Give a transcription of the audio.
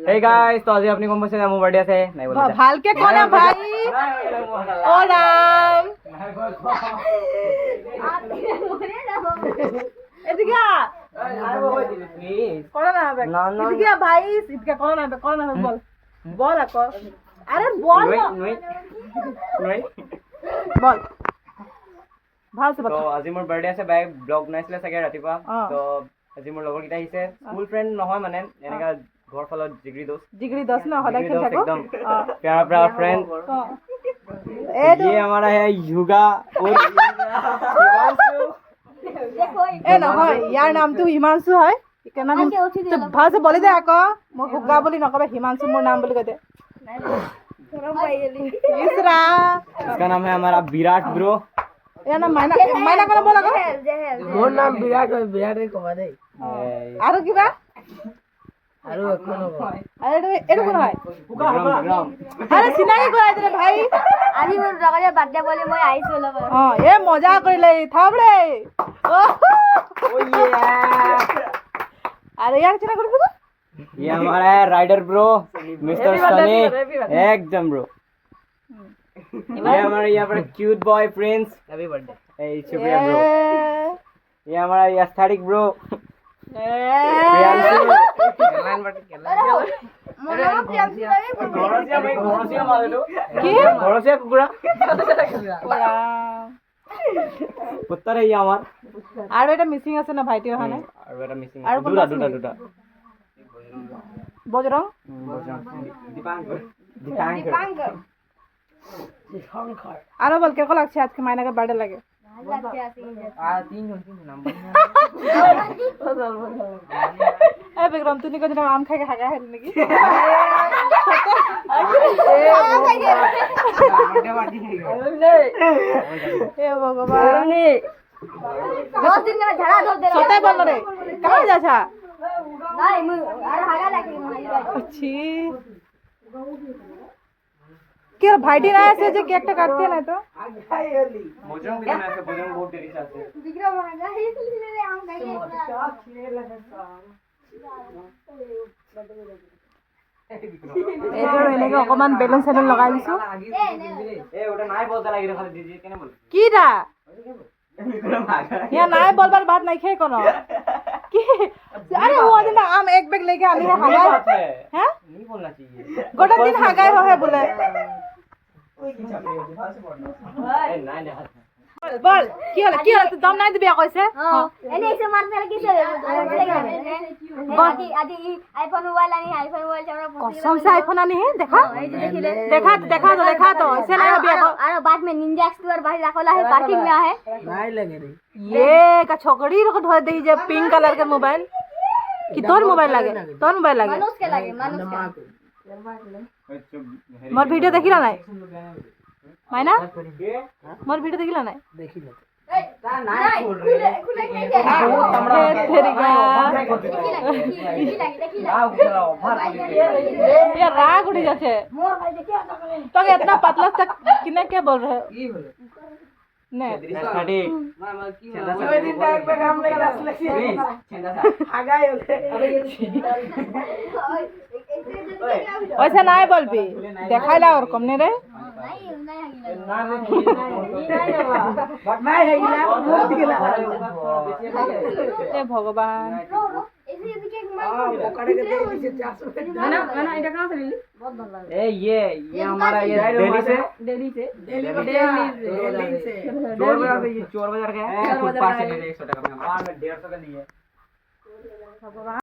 hey guys तो আজি আপনি কম বসে আমার বার্থডে আছে নাই বলে ভালকে কোনা ভাই ও রাম এদিকে প্লিজ কোনা না হবে এদিকে ভাই এদিকে কোনা না হবে বল বল আকো আরে বল নই বল ভালছে তো আজি মোৰ বার্থডে আছে বাই ব্লগ নাইছিলে চাগে ৰাতিপুৱা তো আজি মোৰ লগৰ কিটা আহিছে স্কুল ফ্ৰেন্ড নহয় মানে এনেকা ঘৰ ফলত জিগৰি দোস্ত না হদাই খেল থাকো एकदम प्यारा प्यारा फ्रेंड ये हमारा है युगा और हिमांशु ए নহয় ইয়াৰ নামটো হিমাংশু হয় কেনা নাম তো ভালছে বলি দে আকো মই হুগা বুলি নকবে হিমাংশু মোৰ নাম বুলি কয় দে इसरा इसका नाम है हमारा विराट ब्रो या नाम मायना कोना बोला को मोर नाम विराट है विराट रे कवा दे आरो किबा आरो कोनो আরে এর কোন হয় আরে সিনাকে কৰাই দে ভাই আজি মোৰ লগৰে বাৰ্থডে বুলি মই আইছো লব এ মজা কৰিলে থাবলে ও ये আরে ইয়াক চিনা করবি তো ये हमारा है राइडर ब्रो मिस्टर सनी एकदम ब्रो ये हमारा यहाँ पर cute boy Prince happy birthday ए शुक्रिया ब्रो ये हमारा एस्थेटिक ब्रो लाइन बट মোৰ নাম ঘৰসিয়া কুকুৰা কুত্তা রে আমার আৰু এটা মিসিং আছে না ভাইটি অহা নাই আৰু এটা মিসিং আৰু দুটা বজরং দীপাঙ্কর আৰু বল কেক লাগছে আজকে মাইনাকে বার্থডে লাগে तीन नाम এ বেগরম তুই কোন আম খাই হাগা হেল নাকি এ ভগবান দশ দিন ধরে ঝাড়া ধর দে সতাই বল রে কাহা যাছা নাই মই আর হাগা লাগি अच्छी के भाईटी ना ऐसे जे केकটা কাটতে না তো ভোজন দিন আছে ভোজন বহুত দেরি আছে বিক্রম হাগা হিলে রে আম খাই এইটো এনেকে অকমান বেলুন সেলুন লগাই দিছো এ ওটা নাই বলতে লাগি রে খালি দিদি কেনে বল কি দা বিক্রম আগা या নাই বলবার বাত নাই খাই কোন কি আরে ও দিন আম এক বেগ लेके आली है हागाय हैं नहीं बोलना चाहिए গোটা দিন হাগাই হয় বলে ए নাই না বল কি হলো তুই দম নাই দিবি কইছে এনে এসে মারতে লাগি সে আদি আইফোন মোবাইল আনি আইফোন মোবাইল আমরা कसम से आईफोन आनी है देखा এই যে দেখিলে देखा तो ऐसे नहीं अभी और बाद में निंजा एक्सप्लोरर बाहर रखला है पार्किंग में है नहीं लगे रे ये का छोकड़ी रो धो दे जे पिंक कलर के मोबाइल कि तोर मोबाइल लागे मानुष के लगे मानुष के मोर वीडियो देखिला নাই मायना मोर वीडियो देखिला নাই देखी ले नहीं खुले खुले के तेरीका देखी ये राग उड़ी जाছে मोर भाई देखिए तो इतना पतला तक किने के बोल रहे हो की बोले ने स्टडी मामा की ओए दिन टाइम पे काम नहीं कर सकते हागाय अरे वैसे नहीं बोलबी देखाइला और कम नहीं रे नहीं है ना मुक्त गेला ए भगवान पकड़ के दे दीजिए 400 ना এটা कहां से मिली ए ये हमारा ये दिल्ली से दिल्ली से चोर बाजार से ये चोर बाजार का है फुटपाथ से ले 100 टका में बाहर में 150 का लिए